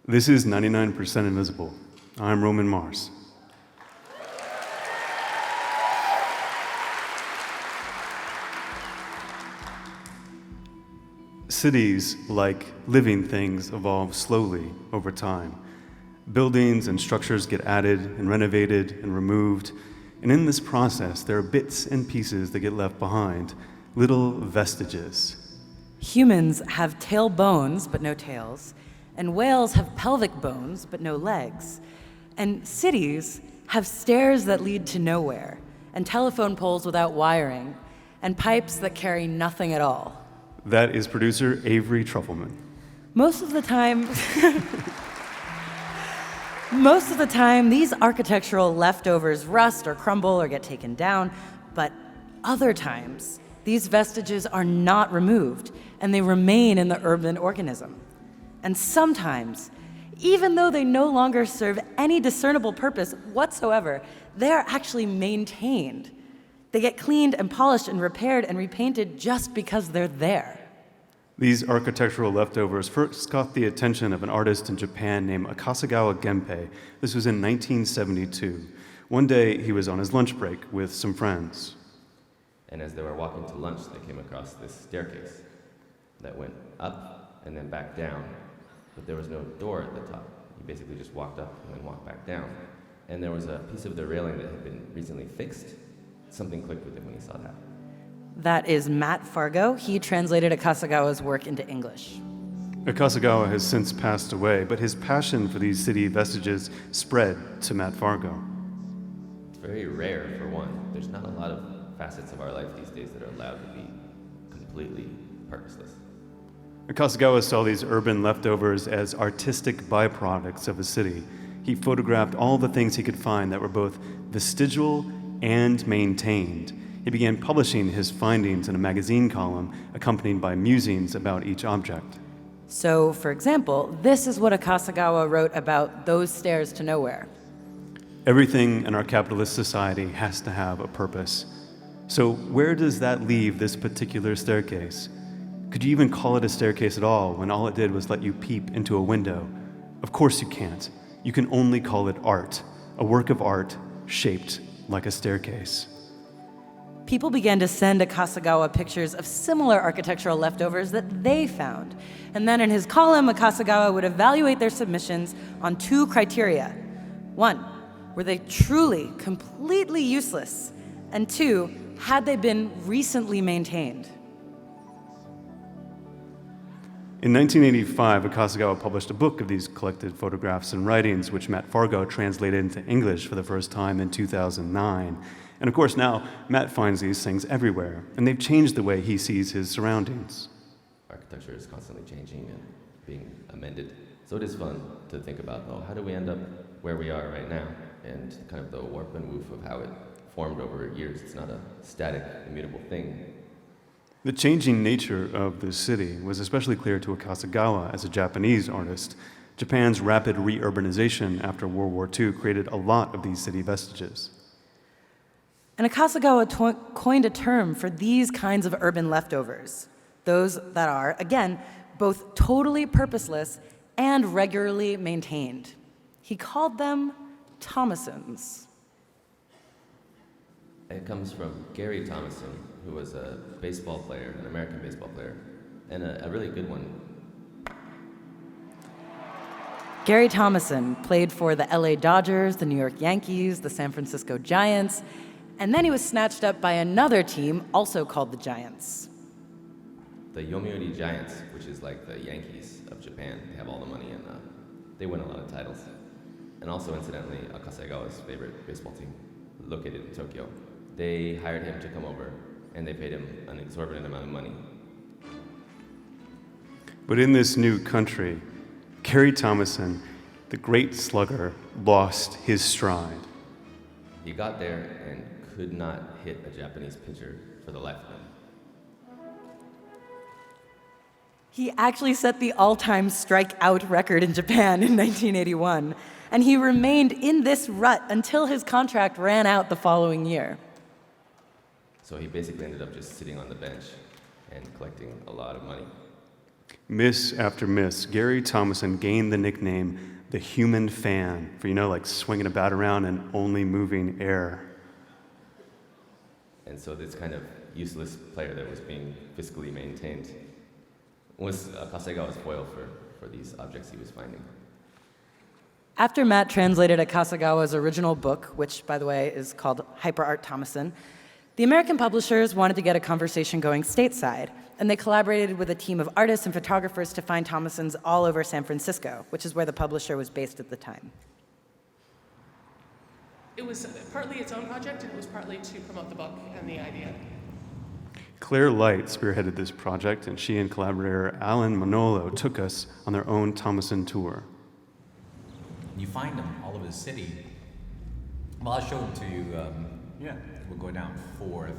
This is 99% Invisible. I'm Roman Mars. Cities, like living things, evolve slowly over time. Buildings and structures get added and renovated and removed, and in this process, there are bits and pieces that get left behind, little vestiges. Humans have tail bones, but no tails, and whales have pelvic bones, but no legs. And cities have stairs that lead to nowhere, and telephone poles without wiring, and pipes that carry nothing at all. That is producer Avery Trufelman. Most of the time, these architectural leftovers rust or crumble or get taken down, but other times, these vestiges are not removed, and they remain in the urban organism. And sometimes, even though they no longer serve any discernible purpose whatsoever, they are actually maintained. They get cleaned and polished and repaired and repainted just because they're there. These architectural leftovers first caught the attention of an artist in Japan named Akasegawa Genpei. This was in 1972. One day, he was on his lunch break with some friends. And as they were walking to lunch, they came across this staircase that went up and then back down, but there was no door at the top. He basically just walked up and then walked back down. And there was a piece of the railing that had been recently fixed. Something clicked with him when he saw that. That is Matt Fargo. He translated Akasegawa's work into English. Akasegawa has since passed away, but his passion for these city vestiges spread to Matt Fargo. It's very rare, for one. There's not a lot of facets of our life these days that are allowed to be completely purposeless. Akasegawa saw these urban leftovers as artistic byproducts of a city. He photographed all the things he could find that were both vestigial and maintained. He began publishing his findings in a magazine column, accompanied by musings about each object. So, for example, this is what Akasegawa wrote about those stairs to nowhere. Everything in our capitalist society has to have a purpose. So where does that leave this particular staircase? Could you even call it a staircase at all when all it did was let you peep into a window? Of course you can't. You can only call it art, a work of art shaped like a staircase. People began to send Akasegawa pictures of similar architectural leftovers that they found. And then in his column, Akasegawa would evaluate their submissions on two criteria. One, were they truly, completely useless? And two, had they been recently maintained? In 1985, Akasegawa published a book of these collected photographs and writings, which Matt Fargo translated into English for the first time in 2009. And of course, now Matt finds these things everywhere, and they've changed the way he sees his surroundings. Architecture is constantly changing and being amended. So it is fun to think about, how do we end up where we are right now? And kind of the warp and woof of how it formed over years. It's not a static, immutable thing. The changing nature of the city was especially clear to Akasegawa as a Japanese artist. Japan's rapid re-urbanization after World War II created a lot of these city vestiges. And Akasegawa coined a term for these kinds of urban leftovers, those that are, again, both totally purposeless and regularly maintained. He called them Thomassons. It comes from Gary Thomasson, who was a baseball player, an American baseball player, and a really good one. Gary Thomasson played for the LA Dodgers, the New York Yankees, the San Francisco Giants, and then he was snatched up by another team also called the Giants. The Yomiuri Giants, which is like the Yankees of Japan. They have all the money and they win a lot of titles. And also, incidentally, Akasegawa's favorite baseball team, located in Tokyo. They hired him to come over, and they paid him an exorbitant amount of money. But in this new country, Gary Thomasson, the great slugger, lost his stride. He got there and could not hit a Japanese pitcher for the life of him. He actually set the all-time strikeout record in Japan in 1981, and he remained in this rut until his contract ran out the following year. So he basically ended up just sitting on the bench and collecting a lot of money. Miss after miss, Gary Thomasson gained the nickname the human fan for, like swinging a bat around and only moving air. And so this kind of useless player that was being fiscally maintained was Akasegawa's foil for these objects he was finding. After Matt translated Akasegawa's original book, which, by the way, is called Hyperart Thomasson, the American publishers wanted to get a conversation going stateside, and they collaborated with a team of artists and photographers to find Thomassons all over San Francisco, which is where the publisher was based at the time. It was partly its own project, and it was partly to promote the book and the idea. Claire Light spearheaded this project, and she and collaborator Alan Manolo took us on their own Thomasson tour. You find them all over the city. Well, I'll show them to you. We'll go down 4th.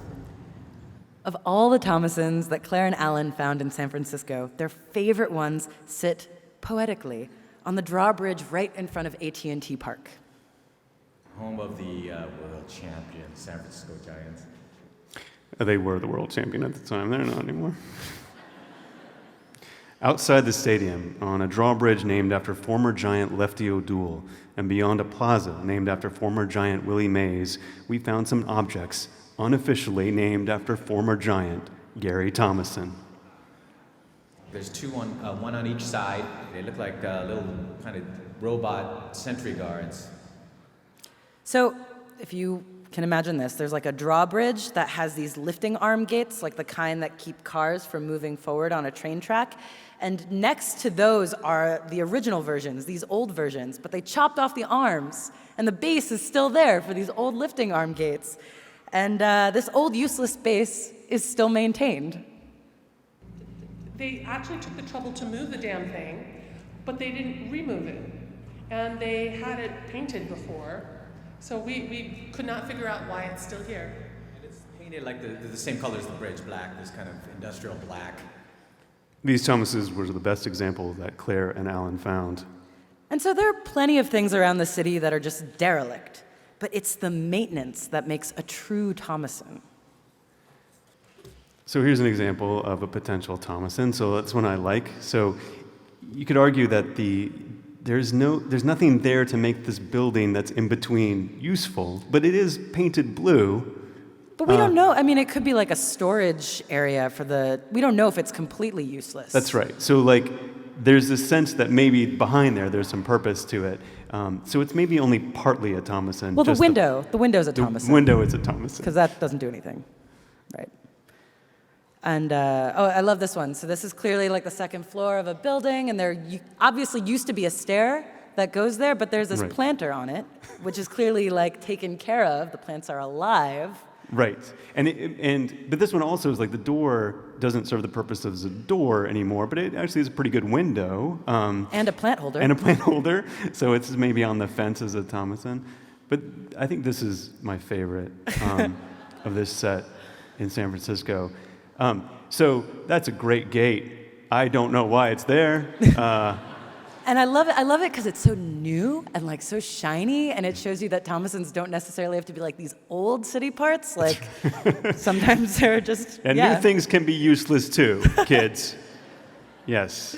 Of all the Thomassons that Claire and Alan found in San Francisco, their favorite ones sit poetically on the drawbridge right in front of AT&T Park. Home of the world champion San Francisco Giants. They were the world champion at the time. They're not anymore. Outside the stadium, on a drawbridge named after former Giant Lefty O'Doul, and beyond a plaza named after former Giant Willie Mays, we found some objects unofficially named after former Giant Gary Thomasson. There's two one on each side. They look like little kind of robot sentry guards. So, if you can imagine this, there's like a drawbridge that has these lifting arm gates, like the kind that keep cars from moving forward on a train track. And next to those are the original versions, these old versions, but they chopped off the arms, and the base is still there for these old lifting arm gates. And this old useless base is still maintained. They actually took the trouble to move the damn thing, but they didn't remove it. And they had it painted before, so we could not figure out why it's still here. And it's painted like the same color as the bridge, black, this kind of industrial black. These Thomassons were the best example that Claire and Alan found. And so there are plenty of things around the city that are just derelict, but it's the maintenance that makes a true Thomasson. So here's an example of a potential Thomasson. So that's one I like. So you could argue that there's nothing there to make this building that's in between useful, but it is painted blue. But we don't know. I mean, it could be like a storage area we don't know if it's completely useless. That's right. So there's this sense that maybe behind there's some purpose to it. So it's maybe only partly a Thomasson. Well, the window's a Thomasson. The window is a Thomasson. Because that doesn't do anything, right? And, I love this one. So this is clearly like the second floor of a building, and there obviously used to be a stair that goes there, but there's this planter on it, which is clearly taken care of. The plants are alive. Right, but this one also is the door doesn't serve the purpose as a door anymore, but it actually is a pretty good window. And a plant holder. And a plant holder, so it's maybe on the fence as a Thomasson. But I think this is my favorite of this set in San Francisco. So that's a great gate. I don't know why it's there. And I love it. I love it because it's so new and so shiny, and it shows you that Thomassons don't necessarily have to be these old city parts. Sometimes they're just new things can be useless too, kids. Yes.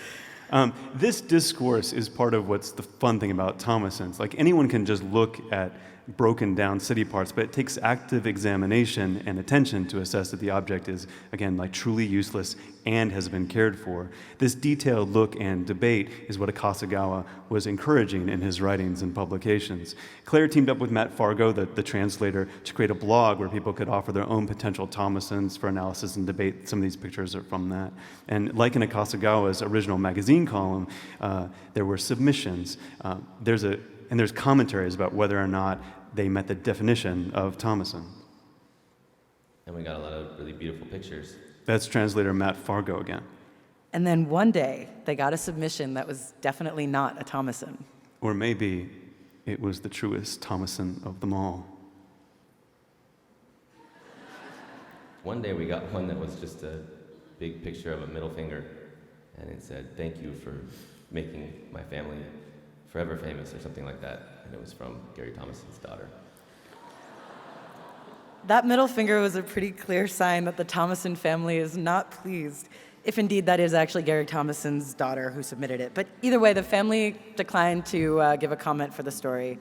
This discourse is part of what's the fun thing about Thomassons. Anyone can just look at broken down city parts, but it takes active examination and attention to assess that the object is, again, truly useless and has been cared for. This detailed look and debate is what Akasegawa was encouraging in his writings and publications. Claire teamed up with Matt Fargo, the translator, to create a blog where people could offer their own potential Thomassons for analysis and debate. Some of these pictures are from that. And like in Akasegawa's original magazine column, there were submissions. There's commentaries about whether or not they met the definition of Thomasson. And we got a lot of really beautiful pictures. That's translator Matt Fargo again. And then one day, they got a submission that was definitely not a Thomasson. Or maybe it was the truest Thomasson of them all. One day we got one that was just a big picture of a middle finger, and it said, "Thank you for making my family forever famous," or something like that. And it was from Gary Thomasson's daughter. That middle finger was a pretty clear sign that the Thomasson family is not pleased. if indeed that is actually Gary Thomasson's daughter who submitted it. But either way, the family declined to give a comment for the story.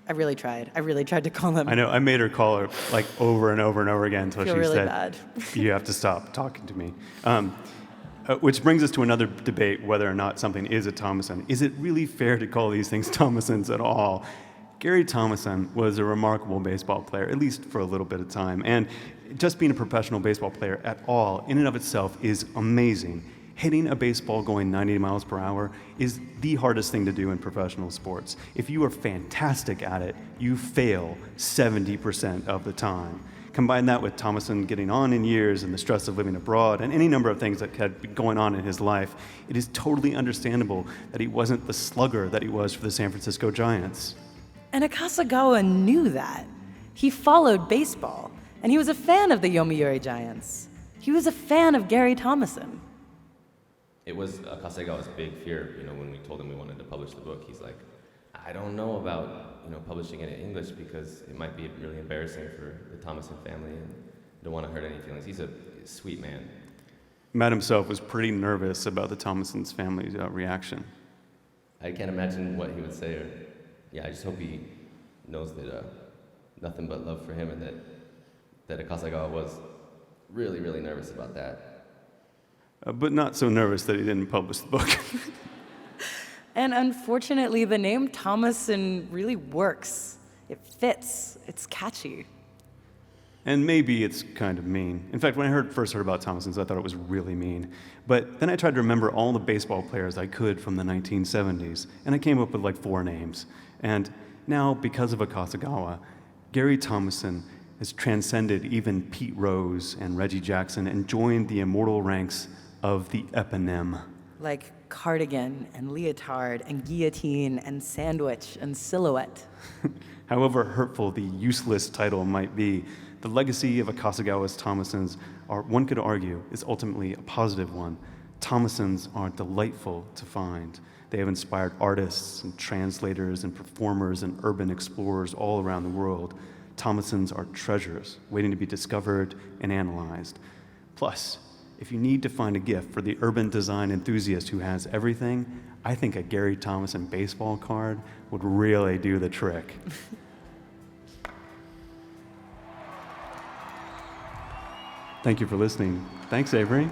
I really tried. I really tried to call them. I know. I made her call her like over and over and over again until Feel she really said, bad. "You have to stop talking to me." Which brings us to another debate whether or not something is a Thomasson. Is it really fair to call these things Thomassons at all? Gary Thomasson was a remarkable baseball player, at least for a little bit of time. And just being a professional baseball player at all, in and of itself, is amazing. Hitting a baseball going 90 miles per hour is the hardest thing to do in professional sports. If you are fantastic at it, you fail 70% of the time. Combine that with Thomasson getting on in years and the stress of living abroad and any number of things that had been going on in his life, it is totally understandable that he wasn't the slugger that he was for the San Francisco Giants. And Akasegawa knew that. He followed baseball, and he was a fan of the Yomiuri Giants. He was a fan of Gary Thomasson. It was Akasegawa's big fear, when we told him we wanted to publish the book. He's like, I don't know about, publishing it in English because it might be really embarrassing for the Thomasson family and don't want to hurt any feelings. He's a sweet man. Matt himself was pretty nervous about the Thomassons family's reaction. I can't imagine what he would say. I just hope he knows that nothing but love for him and that Akasegawa was really, really nervous about that. But not so nervous that he didn't publish the book. And unfortunately, the name Thomasson really works. It fits. It's catchy. And maybe it's kind of mean. In fact, when I first heard about Thomassons, I thought it was really mean. But then I tried to remember all the baseball players I could from the 1970s, and I came up with like 4 names. And now, because of Akasegawa, Gary Thomasson has transcended even Pete Rose and Reggie Jackson and joined the immortal ranks of the eponym. Like cardigan and leotard and guillotine and sandwich and silhouette. However hurtful the useless title might be, the legacy of Akasegawa's Thomassons one could argue, is ultimately a positive one. Thomassons are delightful to find. They have inspired artists and translators and performers and urban explorers all around the world. Thomassons are treasures waiting to be discovered and analyzed. Plus, if you need to find a gift for the urban design enthusiast who has everything, I think a Gary Thomasson baseball card would really do the trick. Thank you for listening. Thanks, Avery.